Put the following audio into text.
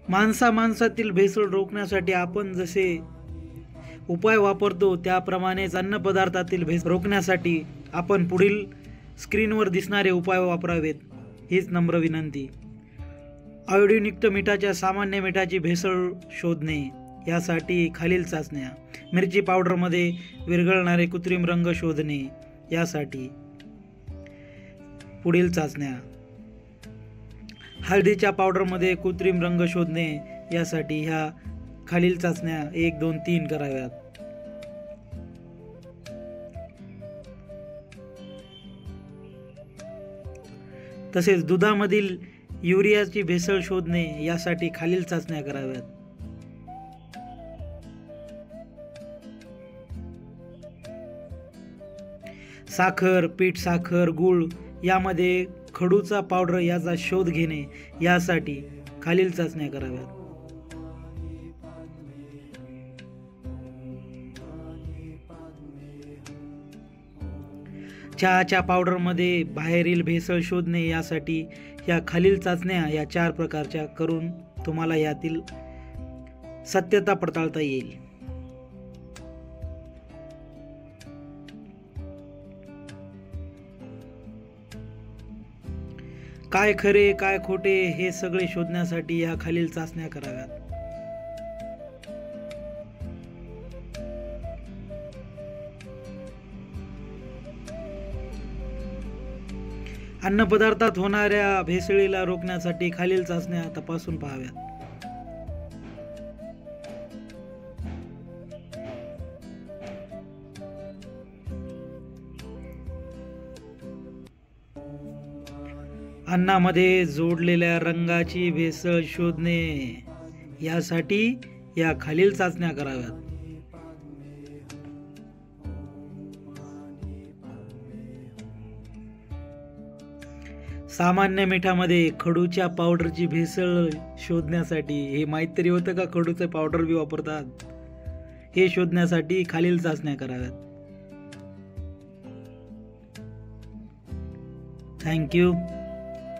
माणसातील भेसळ रोखण्यासाठी आपण जसे उपाय वापरतो त्याप्रमाणेच अन्नपदार्थातील भेसळ रोखण्यासाठी आपण पुढील स्क्रीनवर दिसणारे उपाय वापरावेत, हीच नम्र विनंती. आयोडीनयुक्त मिठाच्या सामान्य मिठाची भेसळ शोधणे, यासाठी खालील चाचण्या. मिरची पावडरमध्ये विरघळणारे कृत्रिम रंग शोधणे, यासाठी पुढील चाचण्या. हळदीच्या पावडरमध्ये कृत्रिम रंग शोधणे, यासाठी ह्या खालील चाचण्या 1, 2, 3 कराव्यात. तसेच दुधामधील युरियाची भेसळ शोधणे, यासाठी खालील चाचण्या कराव्यात. साखर, पीठ साखर, गूळ यामध्ये खडूचा पावडर याचा शोध घेणे, यासाठी खालील चाचण्या कराव्यात. चहाच्या पावडरमध्ये बाहेरील भेसळ शोधणे, यासाठी या खालील चाचण्या या 4 प्रकारच्या करून तुम्हाला यातील सत्यता पडताळता येईल. काय खरे काय खोटे हे सगळे शोधण्यासाठी या खालील चाचण्या कराव्यात. अन्नपदार्थात होणाऱ्या भेसळीला रोखण्यासाठी खालील चाचण्या तपासून पाहाव्यात. अन्नामध्ये जोडलेल्या रंगाची भेसळ शोधणे, यासाठी या खालील चाचण्या कराव्यात. सामान्य मिठामध्ये खडूच्या पावडरची भेसळ शोधण्यासाठी, हे माहीत तरी होतं का खडूचे पावडर बी वापरतात, हे शोधण्यासाठी खालील चाचण्या कराव्यात. थँक्यू.